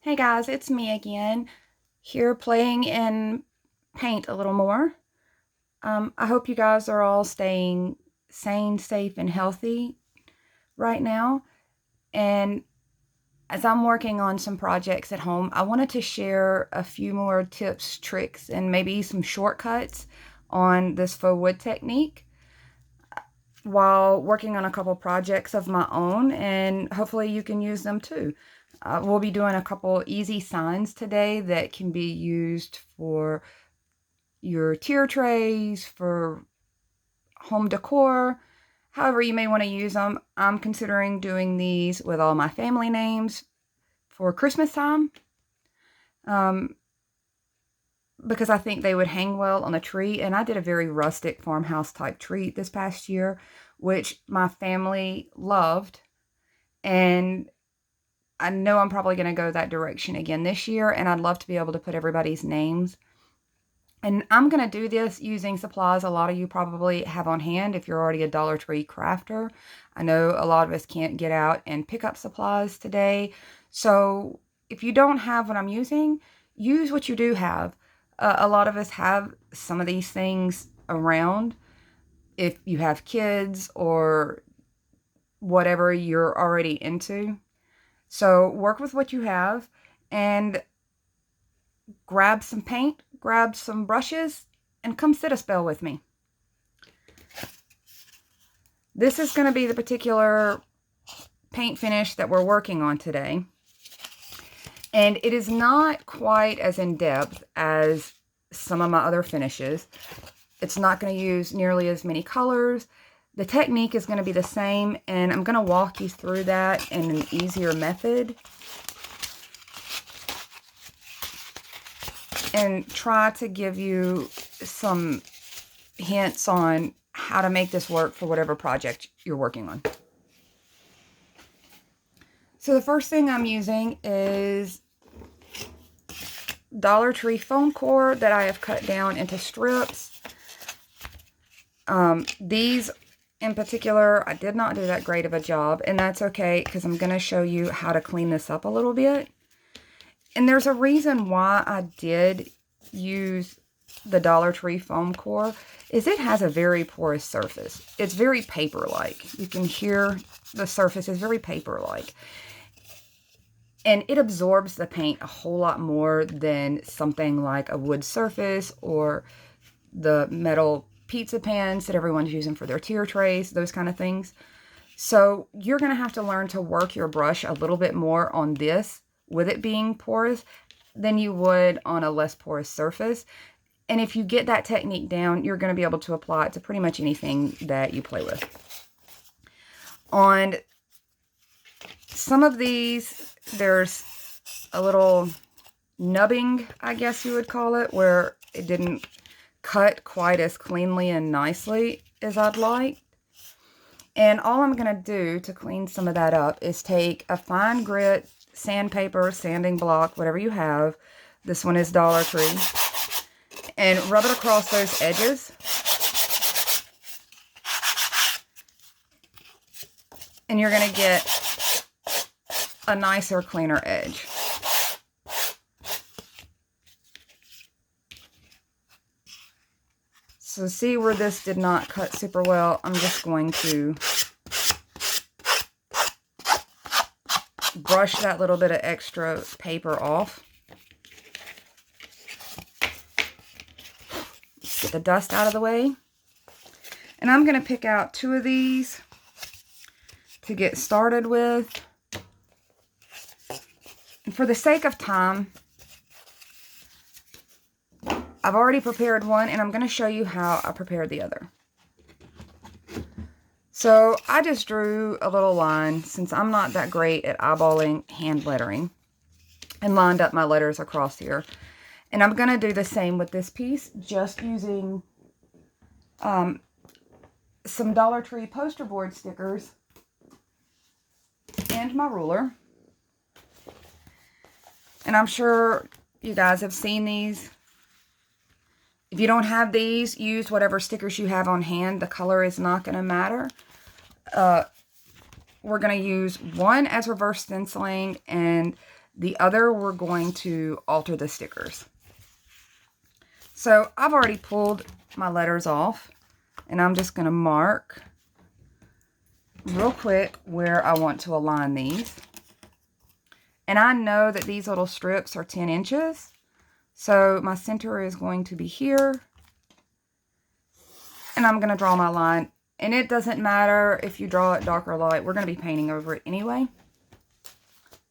Hey guys, it's me again, here playing in paint a little more. I hope you guys are all staying sane, safe, and healthy right now. And as I'm working on some projects at home, I wanted to share a few more tips, tricks, and maybe some shortcuts on this faux wood technique while working on a couple projects of my own, and hopefully you can use them too. We'll be doing a couple easy signs today that can be used for your tier trays, for home decor, however you may want to use them. I'm considering doing these with all my family names for Christmas time, because I think they would hang well on a tree. And I did a very rustic farmhouse type tree this past year, which my family loved. And I know I'm probably going to go that direction again this year, and I'd love to be able to put everybody's names. And I'm going to do this using supplies a lot of you probably have on hand if you're already a Dollar Tree crafter. I know a lot of us can't get out and pick up supplies today. So if you don't have what I'm using, use what you do have. A lot of us have some of these things around. If you have kids or whatever you're already into. So work with what you have and grab some paint, grab some brushes, and come sit a spell with me. This is going to be the particular paint finish that we're working on today. And it is not quite as in-depth as some of my other finishes. It's not going to use nearly as many colors. The technique is going to be the same, and I'm going to walk you through that in an easier method and try to give you some hints on how to make this work for whatever project you're working on. So the first thing I'm using is Dollar Tree foam core that I have cut down into strips. These in particular, I did not do that great of a job, and that's okay because I'm going to show you how to clean this up a little bit. And there's a reason why I did use the Dollar Tree foam core, is it has a very porous surface. It's very paper-like. You can hear the surface is very paper-like. And it absorbs the paint a whole lot more than something like a wood surface or the metal pizza pans that everyone's using for their tier trays, those kind of things. So you're going to have to learn to work your brush a little bit more on this with it being porous than you would on a less porous surface. And if you get that technique down, you're going to be able to apply it to pretty much anything that you play with. On some of these, there's a little nubbing, I guess you would call it, where it didn't cut quite as cleanly and nicely as I'd like. And all I'm going to do to clean some of that up is take a fine grit sandpaper, sanding block, whatever you have. This one is Dollar Tree. And rub it across those edges. And you're going to get a nicer, cleaner edge. So see where this did not cut super well? I'm just going to brush that little bit of extra paper off. Get the dust out of the way. And I'm going to pick out 2 of these to get started with. And for the sake of time, I've already prepared one, and I'm going to show you how I prepared the other. So I just drew a little line, since I'm not that great at eyeballing hand lettering, and lined up my letters across here. And I'm going to do the same with this piece, just using some Dollar Tree poster board stickers and my ruler. And I'm sure you guys have seen these. If you don't have these, use whatever stickers you have on hand. The color is not going to matter. We're going to use one as reverse stenciling and The other, we're going to alter the stickers. So I've already pulled my letters off, and I'm just going to mark real quick where I want to align these. And I know that these little strips are 10 inches. So my center is going to be here. And I'm going to draw my line. And it doesn't matter if you draw it dark or light. We're going to be painting over it anyway.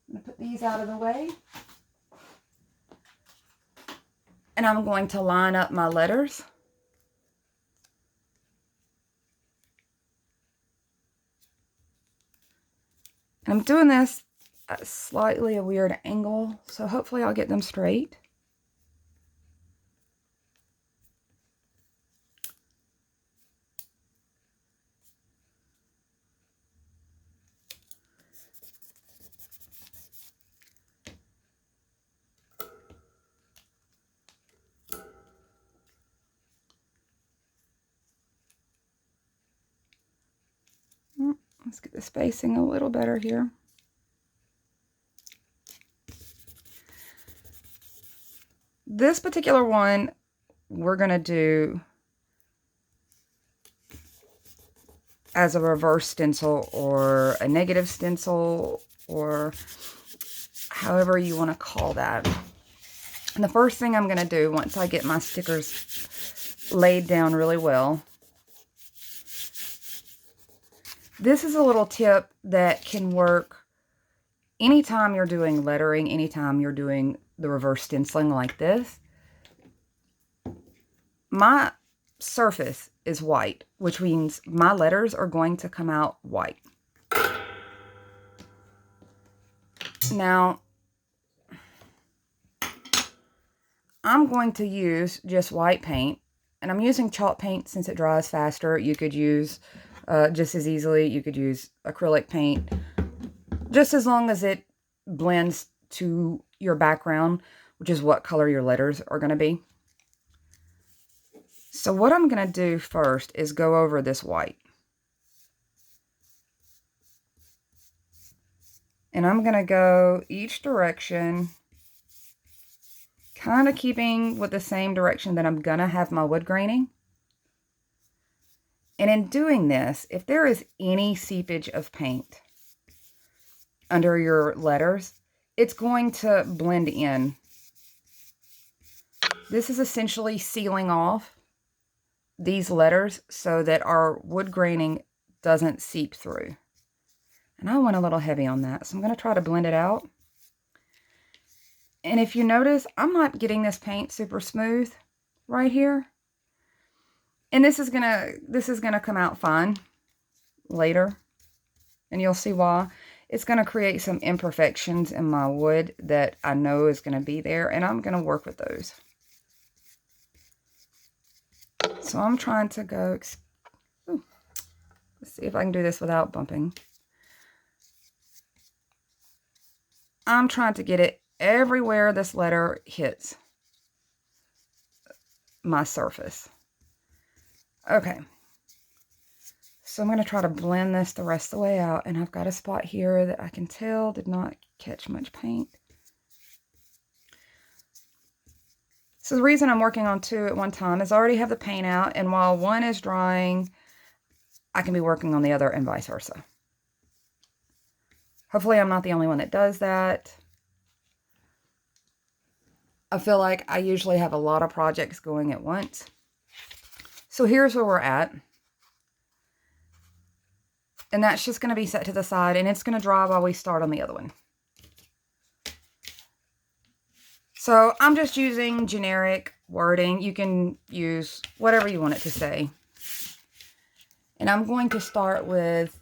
I'm going to put these out of the way. And I'm going to line up my letters. And I'm doing this at slightly a weird angle, so hopefully I'll get them straight. Let's get the spacing a little better here. This particular one, we're going to do as a reverse stencil or a negative stencil or however you want to call that. And the first thing I'm going to do once I get my stickers laid down really well, this is a little tip that can work anytime you're doing lettering, anytime you're doing the reverse stenciling like this. My surface is white, which means my letters are going to come out white. Now, I'm going to use just white paint, and I'm using chalk paint since it dries faster. You could use just as easily, you could use acrylic paint, just as long as it blends to your background, which is what color your letters are going to be. So what I'm going to do first is go over this white. And I'm going to go each direction, kind of keeping with the same direction that I'm going to have my wood graining. And in doing this, if there is any seepage of paint under your letters, it's going to blend in. This is essentially sealing off these letters so that our wood graining doesn't seep through. And I went a little heavy on that, so I'm going to try to blend it out. And if you notice, I'm not getting this paint super smooth right here. And this is gonna come out fine later, and you'll see why. It's gonna create some imperfections in my wood that I know is gonna be there, and I'm gonna work with those. So I'm trying to go. Ooh, let's see if I can do this without bumping. I'm trying to get it everywhere this letter hits my surface. Okay, so I'm going to try to blend this the rest of the way out, and I've got a spot here that I can tell did not catch much paint. So the reason I'm working on two at one time is I already have the paint out, and while one is drying, I can be working on the other and vice versa. Hopefully I'm not the only one that does that. I feel like I usually have a lot of projects going at once. So here's where we're at. And that's just going to be set to the side, and it's going to dry while we start on the other one. So I'm just using generic wording. You can use whatever you want it to say. And I'm going to start with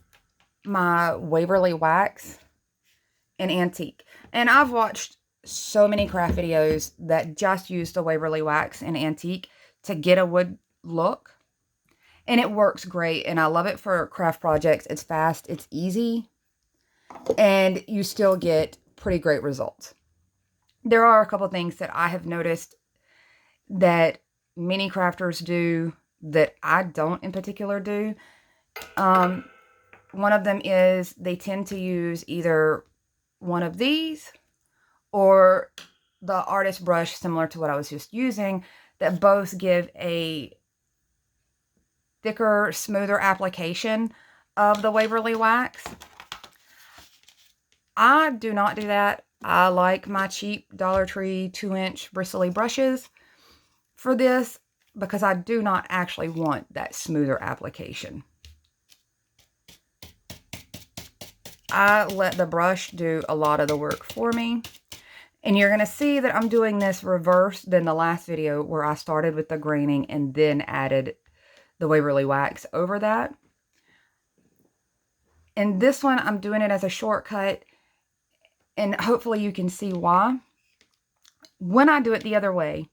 my Waverly Wax in Antique. And I've watched so many craft videos that just use the Waverly Wax in Antique to get a wood look, and it works great, and I love it for craft projects. It's fast, it's easy, and you still get pretty great results. There are a couple things that I have noticed that many crafters do that I don't in particular do. One of them is they tend to use either one of these or the artist brush similar to what I was just using, that both give a thicker, smoother application of the Waverly wax. I do not do that. I like my cheap Dollar Tree 2-inch bristly brushes for this because I do not actually want that smoother application. I let the brush do a lot of the work for me. And you're going to see that I'm doing this reverse than the last video where I started with the graining and then added the Waverly wax over that. In this one, I'm doing it as a shortcut, and hopefully you can see why. When I do it the other way,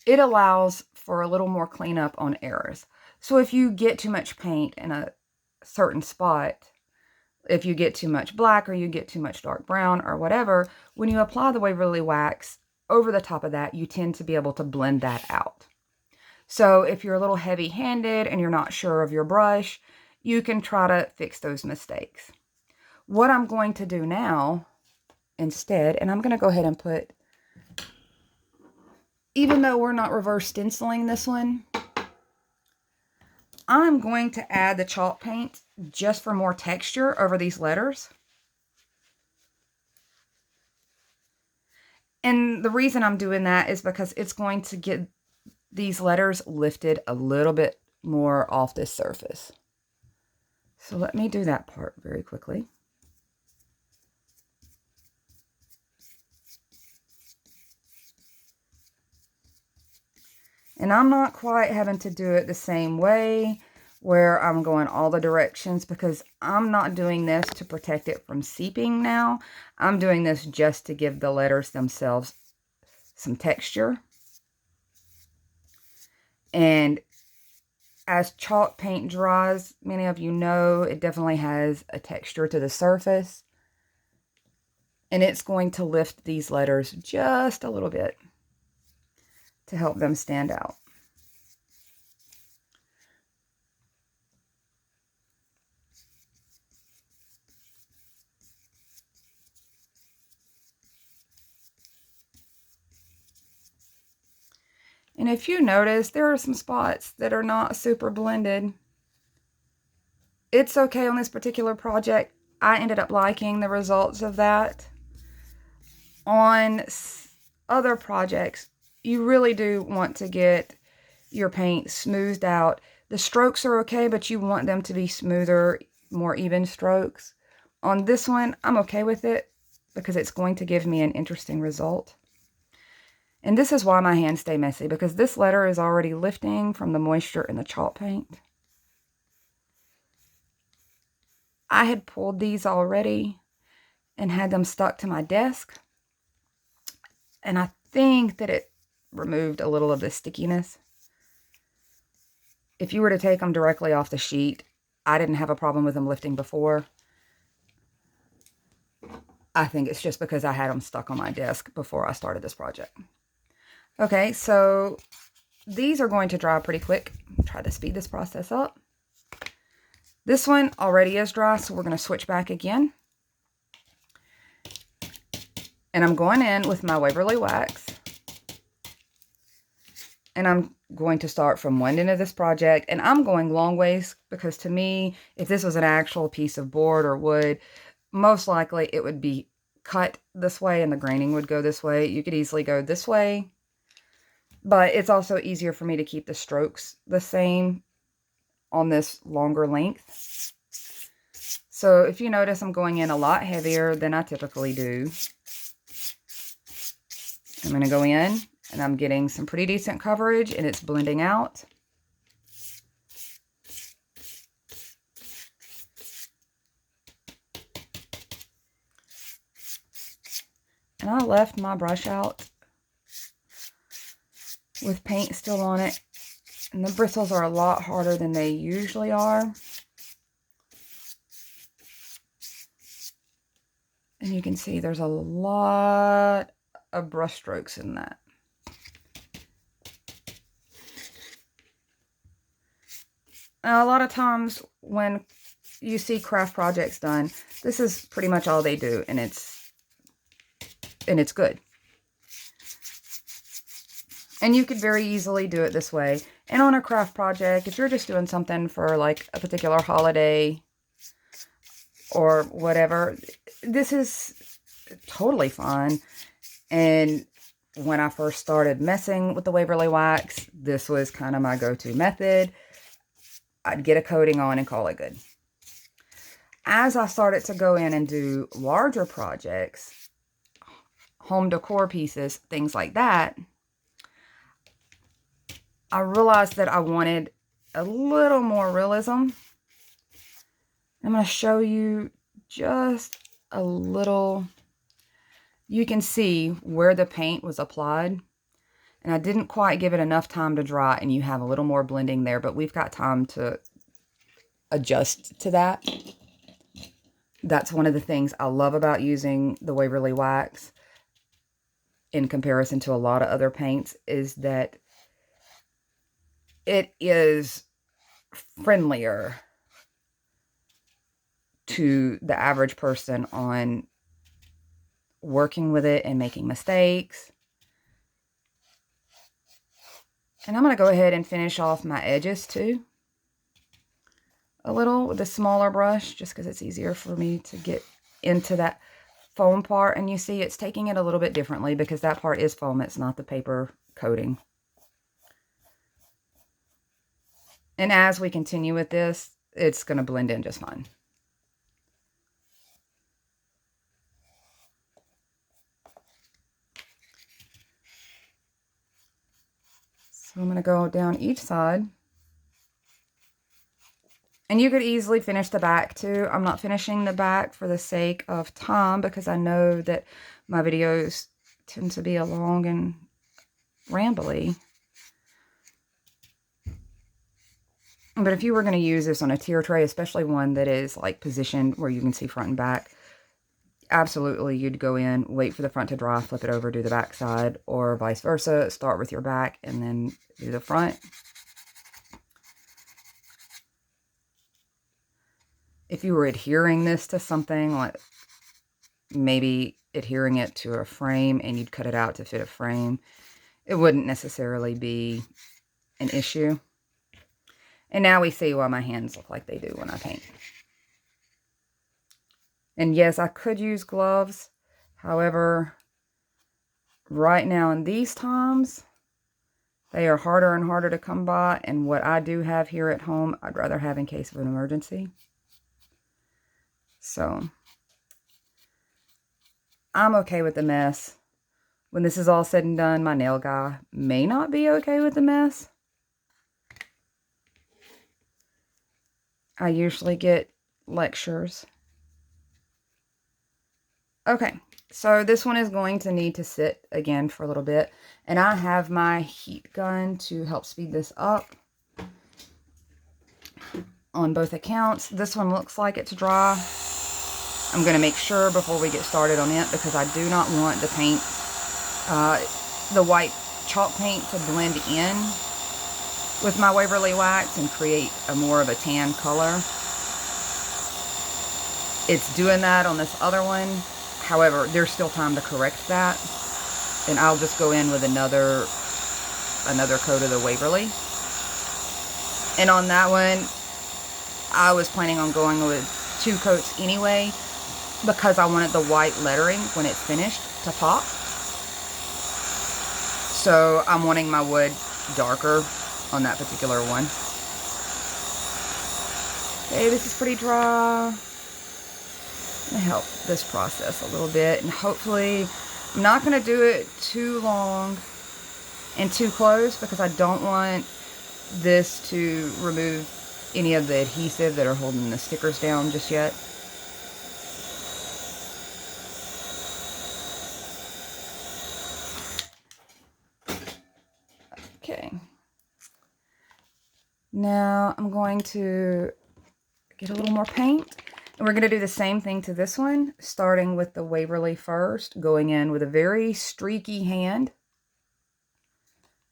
it allows for a little more cleanup on errors. So if you get too much paint in a certain spot, if you get too much black or you get too much dark brown or whatever, when you apply the Waverly wax over the top of that, you tend to be able to blend that out. So if you're a little heavy-handed and you're not sure of your brush, you can try to fix those mistakes. What I'm going to do now instead, and I'm going to go ahead and put, even though we're not reverse stenciling this one, I'm going to add the chalk paint just for more texture over these letters. And the reason I'm doing that is because it's going to get these letters lifted a little bit more off this surface. So let me do that part very quickly. And I'm not quite having to do it the same way where I'm going all the directions, because I'm not doing this to protect it from seeping now. I'm doing this just to give the letters themselves some texture. And as chalk paint dries, many of you know, it definitely has a texture to the surface. And it's going to lift these letters just a little bit to help them stand out. And if you notice, there are some spots that are not super blended. It's okay on this particular project. I ended up liking the results of that. On other projects, you really do want to get your paint smoothed out. The strokes are okay, but you want them to be smoother, more even strokes. On this one, I'm okay with it because it's going to give me an interesting result. And this is why my hands stay messy, because this letter is already lifting from the moisture in the chalk paint. I had pulled these already and had them stuck to my desk. And I think that it removed a little of the stickiness. If you were to take them directly off the sheet, I didn't have a problem with them lifting before. I think it's just because I had them stuck on my desk before I started this project. Okay, so these are going to dry pretty quick. Try to speed this process up. This one already is dry, so we're going to switch back again. And I'm going in with my Waverly wax. And I'm going to start from one end of this project. And I'm going long ways because to me, if this was an actual piece of board or wood, most likely it would be cut this way and the graining would go this way. You could easily go this way. But it's also easier for me to keep the strokes the same on this longer length. So if you notice, I'm going in a lot heavier than I typically do. I'm going to go in and I'm getting some pretty decent coverage and it's blending out. And I left my brush out with paint still on it. And the bristles are a lot harder than they usually are. And you can see there's a lot of brush strokes in that. Now, a lot of times when you see craft projects done, this is pretty much all they do. And it and it's good. And you could very easily do it this way. And on a craft project, if you're just doing something for like a particular holiday or whatever, this is totally fun. And when I first started messing with the Waverly wax, this was kind of my go-to method. I'd get a coating on and call it good. As I started to go in and do larger projects, home decor pieces, things like that, I realized that I wanted a little more realism. I'm going to show you just a little. You can see where the paint was applied. And I didn't quite give it enough time to dry, and you have a little more blending there, but we've got time to adjust to that. That's one of the things I love about using the Waverly wax in comparison to a lot of other paints, is that it is friendlier to the average person on working with it and making mistakes. And I'm going to go ahead and finish off my edges too, a little with a smaller brush, just because it's easier for me to get into that foam part. And you see it's taking it a little bit differently because that part is foam, it's not the paper coating. And as we continue with this, it's going to blend in just fine. So I'm going to go down each side. And you could easily finish the back too. I'm not finishing the back for the sake of time because I know that my videos tend to be long and rambly. But if you were going to use this on a tier tray, especially one that is like positioned where you can see front and back, absolutely you'd go in, wait for the front to dry, flip it over, do the back side, or vice versa. Start with your back and then do the front. If you were adhering this to something, like maybe adhering it to a frame and you'd cut it out to fit a frame, it wouldn't necessarily be an issue. And now we see why my hands look like they do when I paint. And yes, I could use gloves. However, right now in these times, they are harder and harder to come by. And what I do have here at home, I'd rather have in case of an emergency. So, I'm okay with the mess. When this is all said and done, my nail guy may not be okay with the mess. I usually get lectures. Okay, so this one is going to need to sit again for a little bit. And I have my heat gun to help speed this up on both accounts. This one looks like it's dry. I'm going to make sure before we get started on it because I do not want the paint, the white chalk paint to blend in with my Waverly wax and create a more of a tan color. It's doing that on this other one. However, there's still time to correct that. And I'll just go in with another coat of the Waverly. And on that one, I was planning on going with 2 coats anyway, because I wanted the white lettering when it's finished to pop. So I'm wanting my wood darker on that particular one. Okay, this is pretty dry. I'm gonna help this process a little bit, and hopefully I'm not gonna do it too long and too close because I don't want this to remove any of the adhesive that are holding the stickers down just yet. Okay. Now I'm going to get a little more paint. And we're going to do the same thing to this one, starting with the Waverly first, going in with a very streaky hand.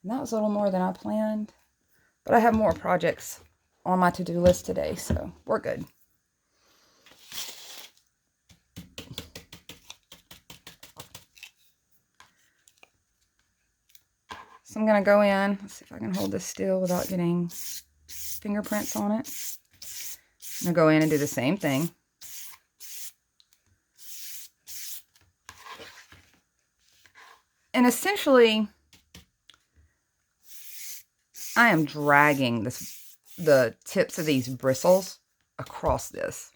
And that was a little more than I planned. But I have more projects on my to-do list today, so we're good. So I'm going to go in. Let's see if I can hold this still without getting fingerprints on it. I'm going to go in and do the same thing. And essentially, I am dragging the tips of these bristles across this.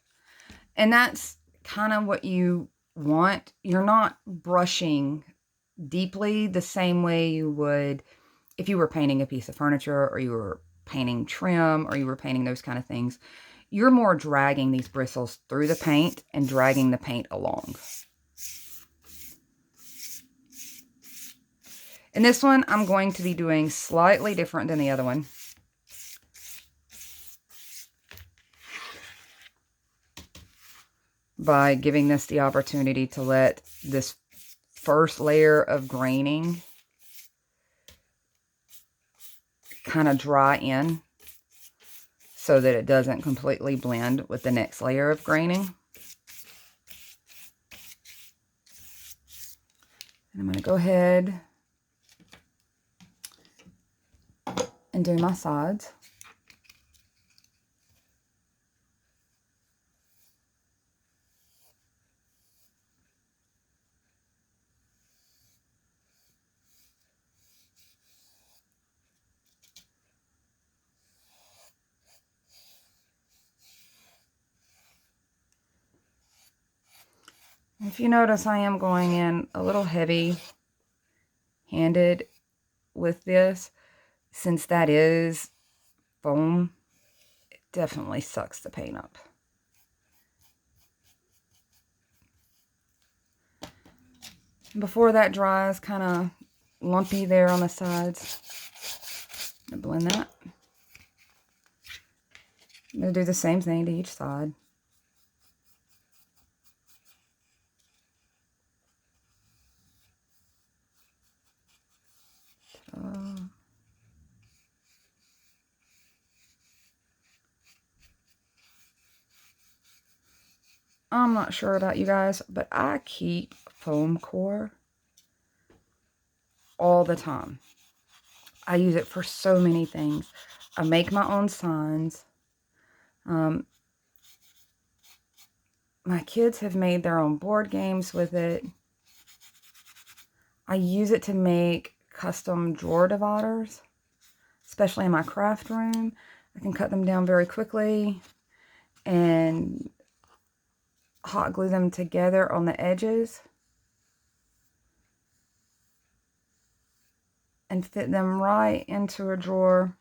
And that's kind of what you want. You're not brushing deeply the same way you would if you were painting a piece of furniture, or you were painting trim, or you were painting those kind of things. You're more dragging these bristles through the paint and dragging the paint along. In this one, I'm going to be doing slightly different than the other one. By giving this the opportunity to let this first layer of graining kind of dry in so that it doesn't completely blend with the next layer of graining. And I'm going to go ahead and do my sides. If you notice, I am going in a little heavy-handed with this. Since that is foam, it definitely sucks the paint up. Before that dries, kind of lumpy there on the sides. I'm going to blend that. I'm going to do the same thing to each side. I'm not sure about you guys, but I keep foam core all the time. I use it for so many things. I make my own signs. My kids have made their own board games with it. I use it to make custom drawer dividers, especially in my craft room. I can cut them down very quickly and hot glue them together on the edges and fit them right into a drawer.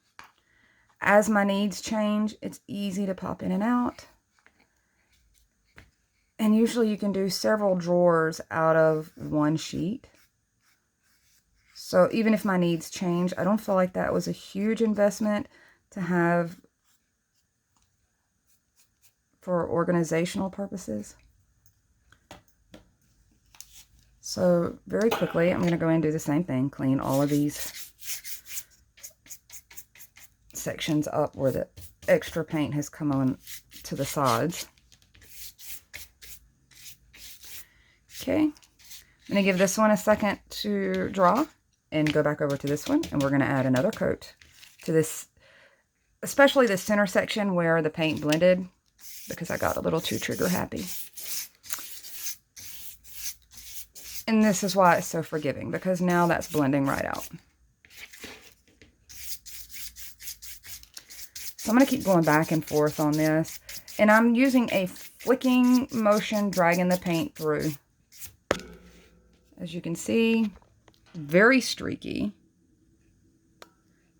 As my needs change, it's easy to pop in and out. And usually you can do several drawers out of one sheet. So even if my needs change, I don't feel like that was a huge investment to have for organizational purposes. So very quickly, I'm going to go in and do the same thing. Clean all of these sections up where the extra paint has come on to the sides. Okay, I'm going to give this one a second to dry and go back over to this one, and we're going to add another coat to this, especially the center section where the paint blended, because I got a little too trigger happy. And this is why it's so forgiving, because now that's blending right out. So I'm going to keep going back and forth on this, and I'm using a flicking motion, dragging the paint through. As you can see, very streaky.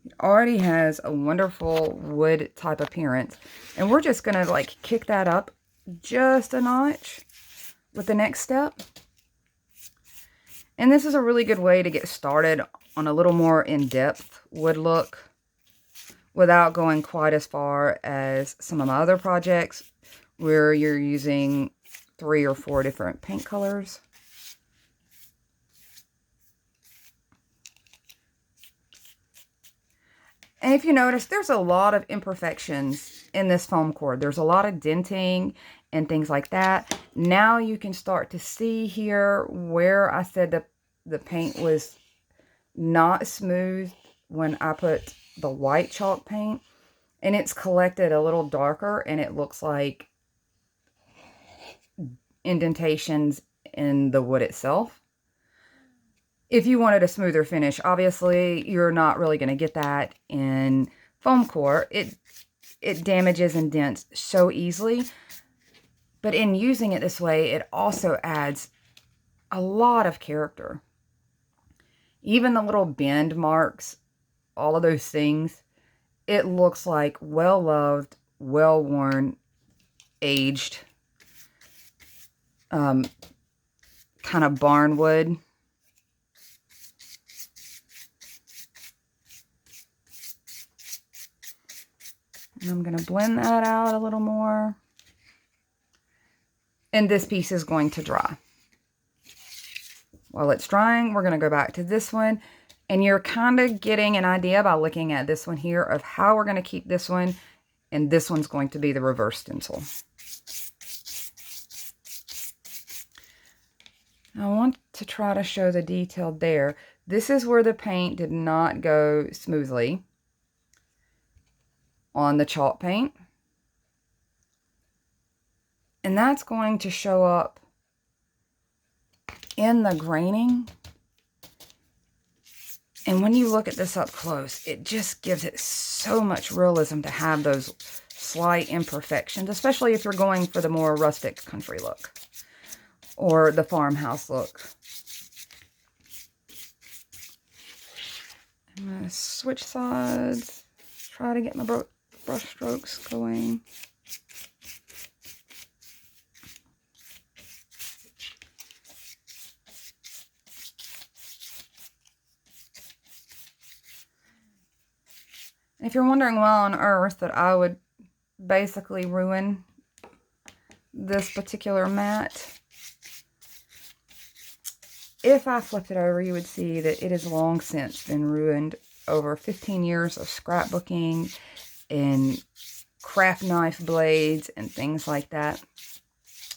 It already has a wonderful wood type appearance, and we're just going to like kick that up just a notch with the next step. And this is a really good way to get started on a little more in-depth wood look without going quite as far as some of my other projects where you're using 3 or 4 different paint colors. And if you notice, there's a lot of imperfections in this foam core. There's a lot of denting and things like that. Now you can start to see here where I said that the paint was not smooth when I put the white chalk paint, and it's collected a little darker, and it looks like indentations in the wood itself. If you wanted a smoother finish, obviously you're not really going to get that in foam core. It damages and dents so easily. But in using it this way, it also adds a lot of character. Even the little bend marks, all of those things, it looks like well-loved, well-worn, aged, kind of barnwood. And I'm going to blend that out a little more. And this piece is going to dry. While it's drying, we're going to go back to this one. And you're kind of getting an idea by looking at this one here of how we're going to keep this one. And this one's going to be the reverse stencil. I want to try to show the detail there. This is where the paint did not go smoothly on the chalk paint. And that's going to show up in the graining. And when you look at this up close, it just gives it so much realism to have those slight imperfections, especially if you're going for the more rustic country look or the farmhouse look. I'm going to switch sides, try to get my brush strokes going. If you're wondering why on earth that I would basically ruin this particular mat, if I flipped it over, you would see that it has long since been ruined over 15 years of scrapbooking and craft knife blades and things like that.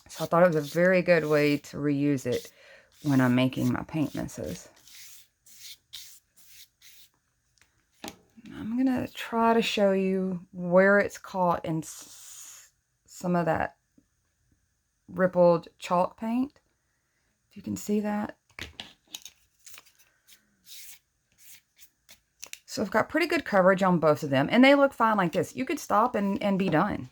So I thought it was a very good way to reuse it when I'm making my paint misses. I'm going to try to show you where it's caught in some of that rippled chalk paint. If you can see that. So I've got pretty good coverage on both of them, and they look fine like this. You could stop and be done.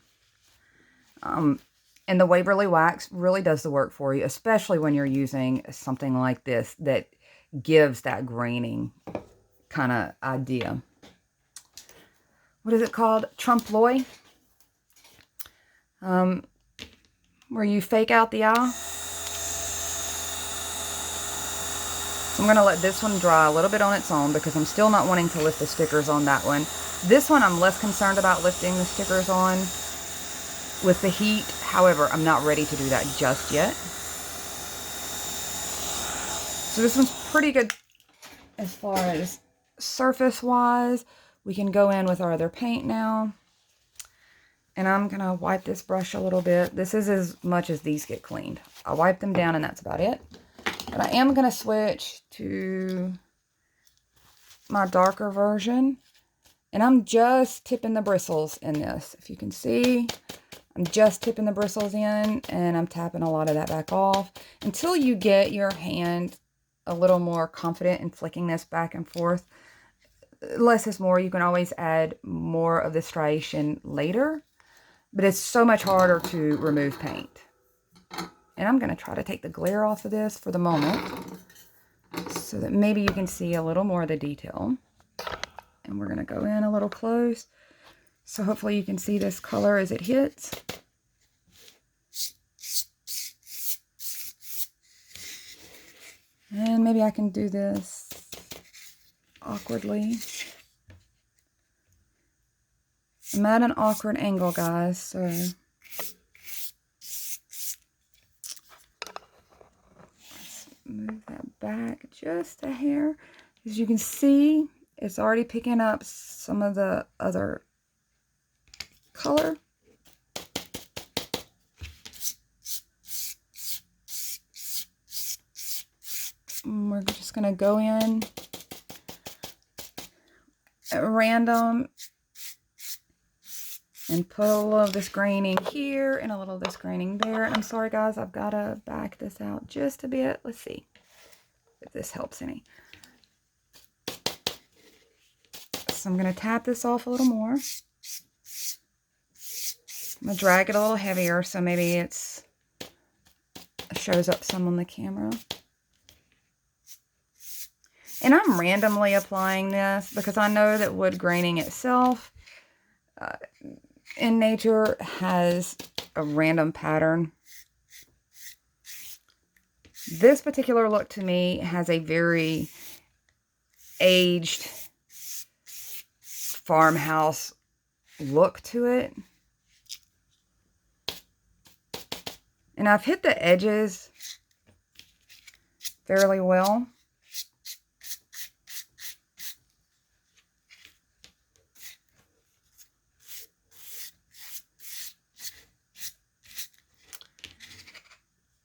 And the Waverly wax really does the work for you, especially when you're using something like this that gives that graining kind of idea. What is it called? Trompe-l'oeil. Where you fake out the eye. So I'm going to let this one dry a little bit on its own because I'm still not wanting to lift the stickers on that one. This one I'm less concerned about lifting the stickers on with the heat. However, I'm not ready to do that just yet. So this one's pretty good as far as surface-wise. We can go in with our other paint now. And I'm going to wipe this brush a little bit. This is as much as these get cleaned. I wipe them down and that's about it. But I am going to switch to my darker version. And I'm just tipping the bristles in this. If you can see, I'm just tipping the bristles in and I'm tapping a lot of that back off until you get your hand a little more confident in flicking this back and forth. Less is more. You can always add more of the striation later, but it's so much harder to remove paint. And I'm going to try to take the glare off of this for the moment so that maybe you can see a little more of the detail. And we're going to go in a little close. So hopefully you can see this color as it hits. And maybe I can do this awkwardly. I'm at an awkward angle, guys, so let's move that back just a hair. As you can see, it's already picking up some of the other color. And we're just going to go in at random and put a little of this graining here and a little of this graining there. I'm sorry, guys, I've got to back this out just a bit. Let's see if this helps any. So I'm going to tap this off a little more. I'm going to drag it a little heavier so maybe it shows up some on the camera. And I'm randomly applying this because I know that wood graining itself in nature has a random pattern. This particular look to me has a very aged farmhouse look to it. And I've hit the edges fairly well.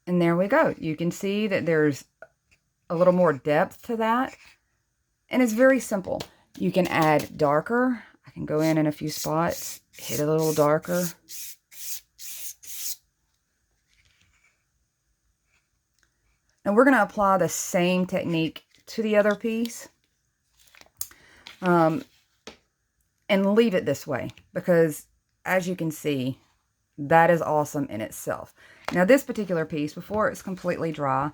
And there we go. You can see that there's a little more depth to that. And it's very simple. You can add darker. I can go in a few spots, hit a little darker. And we're going to apply the same technique to the other piece. And leave it this way. Because as you can see, that is awesome in itself. Now this particular piece, before it's completely dry,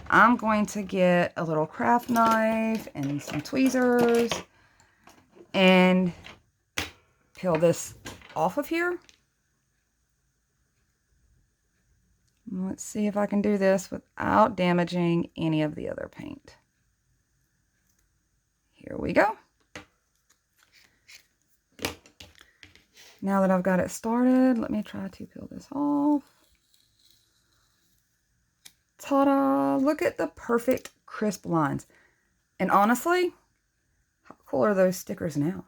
I'm going to get a little craft knife and some tweezers and peel this off of here. Let's see if I can do this without damaging any of the other paint. Here we go. Now that I've got it started, let me try to peel this off. Ta-da! Look at the perfect crisp lines. And honestly, how cool are those stickers now?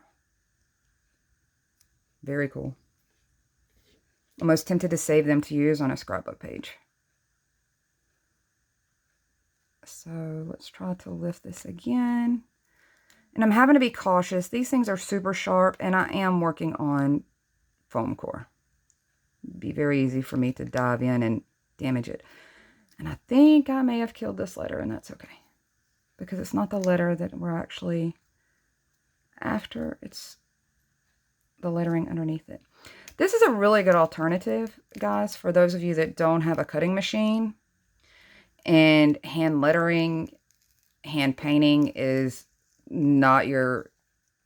Very cool. Almost tempted to save them to use on a scrapbook page. So let's try to lift this again. And I'm having to be cautious. These things are super sharp, and I am working on foam core. It'd be very easy for me to dive in and damage it. And I think I may have killed this letter, and that's okay. Because it's not the letter that we're actually after. It's the lettering underneath it. This is a really good alternative, guys, for those of you that don't have a cutting machine. And hand lettering, hand painting is not your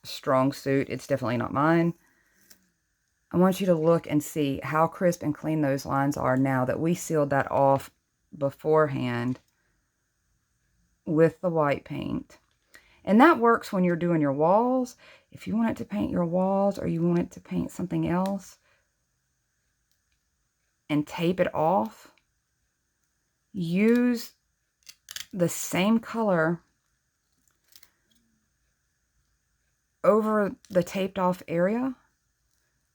strong suit. It's definitely not mine. I want you to look and see how crisp and clean those lines are now that we sealed that off beforehand with the white paint. And that works when you're doing your walls. If you want it to paint your walls or you want it to paint something else and tape it off, use the same color over the taped off area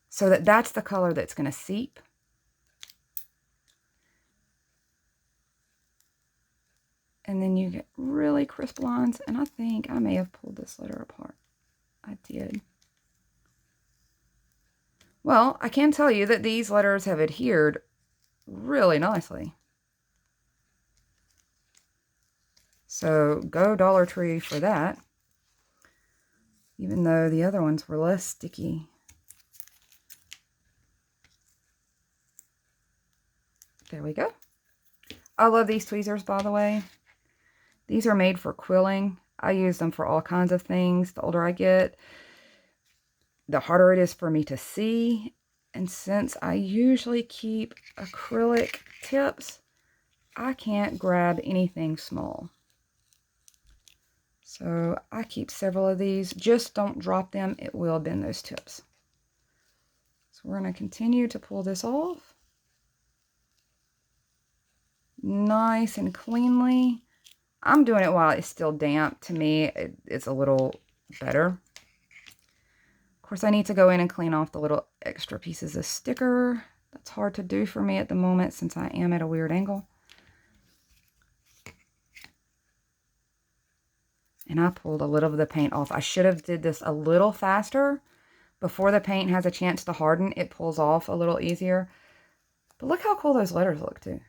so that that's the color that's going to seep. And then you get really crisp lines. And I think I may have pulled this letter apart. I did. Well, I can tell you that these letters have adhered really nicely. So go Dollar Tree for that. Even though the other ones were less sticky. There we go. I love these tweezers, by the way. These are made for quilling. I use them for all kinds of things. The older I get, the harder it is for me to see. And since I usually keep acrylic tips, I can't grab anything small. So I keep several of these. Just don't drop them. It will bend those tips. So we're going to continue to pull this off. Nice and cleanly. I'm doing it while it's still damp. To me, it's a little better. Of course, I need to go in and clean off the little extra pieces of sticker. That's hard to do for me at the moment since I am at a weird angle. And I pulled a little of the paint off. I should have did this a little faster. Before the paint has a chance to harden, it pulls off a little easier. But look how cool those letters look too.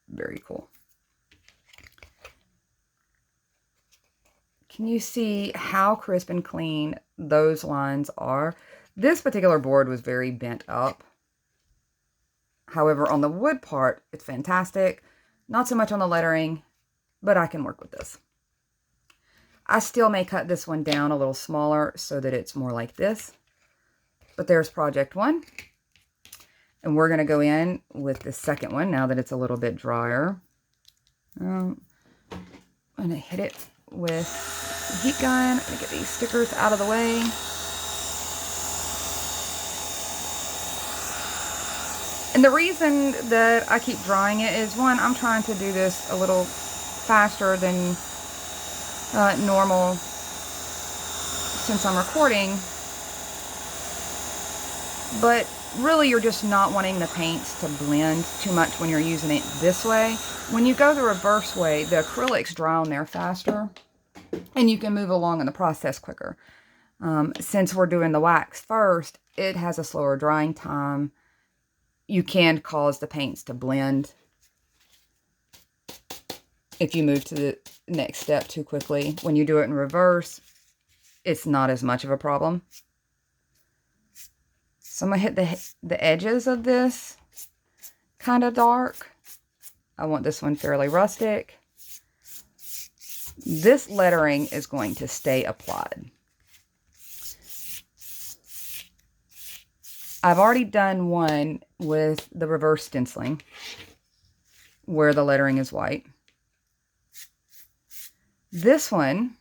Very cool. Can you see how crisp and clean those lines are? This particular board was very bent up. However, on the wood part, it's fantastic. Not so much on the lettering, but I can work with this. I still may cut this one down a little smaller so that it's more like this. But there's project one. And we're going to go in with the second one now that it's a little bit drier. I'm going to hit it with the heat gun. I'm going to get these stickers out of the way. And the reason that I keep drying it is, one, I'm trying to do this a little faster than normal since I'm recording. But really, you're just not wanting the paints to blend too much when you're using it this way. When you go the reverse way, the acrylics dry on there faster, and you can move along in the process quicker. Since we're doing the wax first, it has a slower drying time. You can cause the paints to blend if you move to the next step too quickly. When you do it in reverse, it's not as much of a problem. So I'm going to hit the edges of this kind of dark. I want this one fairly rustic. This lettering is going to stay applied. I've already done one with the reverse stenciling where the lettering is white. This one,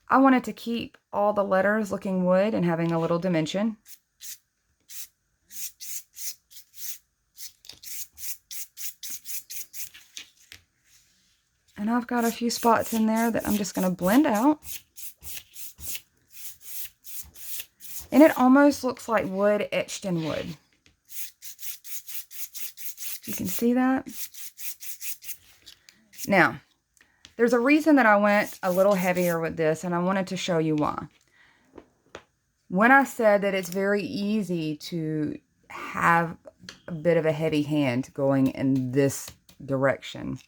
I wanted to keep all the letters looking wood and having a little dimension. And I've got a few spots in there that I'm just going to blend out. And it almost looks like wood etched in wood. You can see that. Now, there's a reason that I went a little heavier with this, and I wanted to show you why. When I said that it's very easy to have a bit of a heavy hand going in this direction,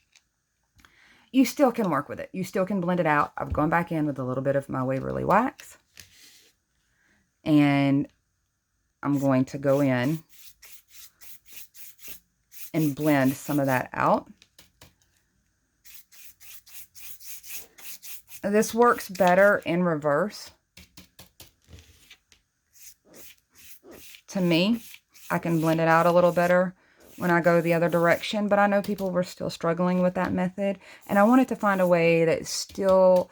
you still can work with it. You still can blend it out. I've gone back in with a little bit of my Waverly wax. And I'm going to go in and blend some of that out. This works better in reverse. To me, I can blend it out a little better when I go the other direction, but I know people were still struggling with that method, and I wanted to find a way that still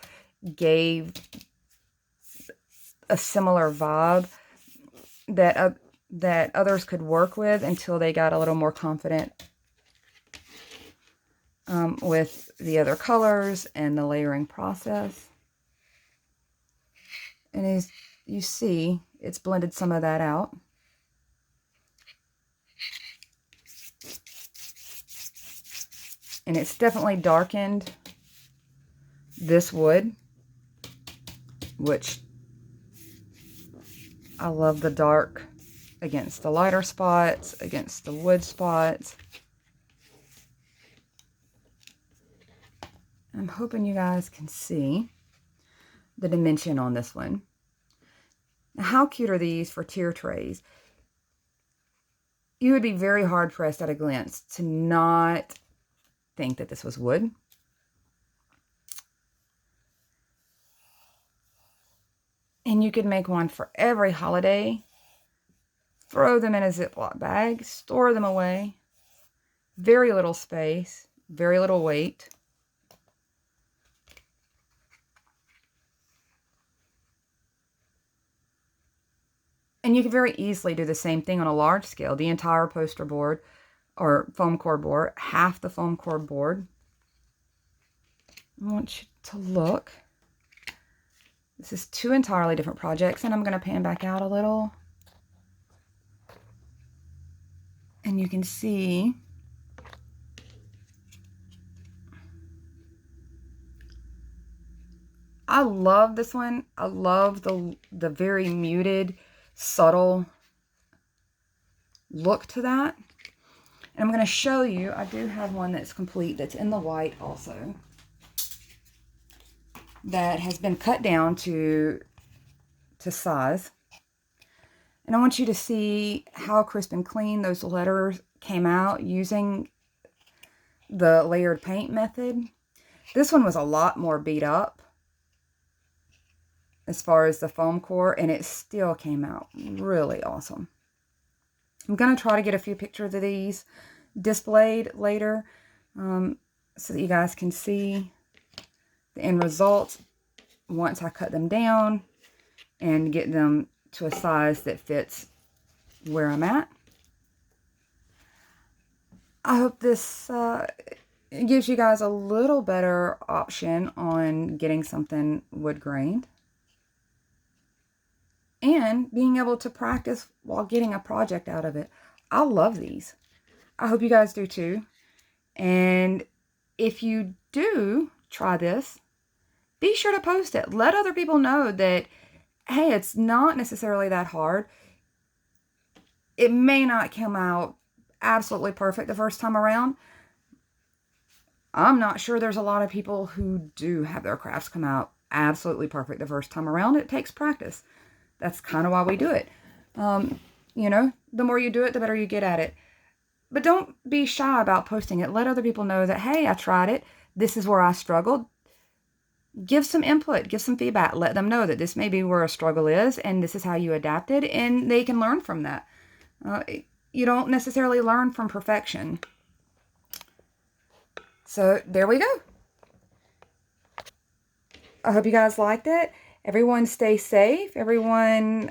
gave a similar vibe that others could work with until they got a little more confident with the other colors and the layering process. And as you see, it's blended some of that out. And it's definitely darkened this wood, which I love the dark against the lighter spots, against the wood spots. I'm hoping you guys can see the dimension on this one. Now, how cute are these for tier trays? You would be very hard pressed at a glance to not think that this was wood. And you could make one for every holiday. Throw them in a Ziploc bag, store them away. Very little space, very little weight. And you can very easily do the same thing on a large scale. The entire poster board or foam core board, half the foam core board. I want you to look. This is two entirely different projects, and I'm going to pan back out a little. And you can see I love this one. I love the very muted, subtle look to that. And I'm going to show you, I do have one that's complete, that's in the white also, that has been cut down to size. And I want you to see how crisp and clean those letters came out using the layered paint method. This one was a lot more beat up as far as the foam core, and it still came out really awesome. I'm going to try to get a few pictures of these displayed later so that you guys can see the end result once I cut them down and get them to a size that fits where I'm at. I hope this gives you guys a little better option on getting something wood grained and being able to practice while getting a project out of it. I love these. I hope you guys do too. And if you do try this, be sure to post it. Let other people know that, hey, it's not necessarily that hard. It may not come out absolutely perfect the first time around. I'm not sure there's a lot of people who do have their crafts come out absolutely perfect the first time around. It takes practice. That's kind of why we do it. You know, the more you do it, the better you get at it. But don't be shy about posting it. Let other people know that, hey, I tried it. This is where I struggled. Give some input, give some feedback. Let them know that this may be where a struggle is and this is how you adapted, and they can learn from that. You don't necessarily learn from perfection. So there we go. I hope you guys liked it. Everyone stay safe. Everyone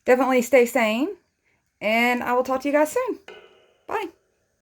definitely stay sane. And I will talk to you guys soon. Bye.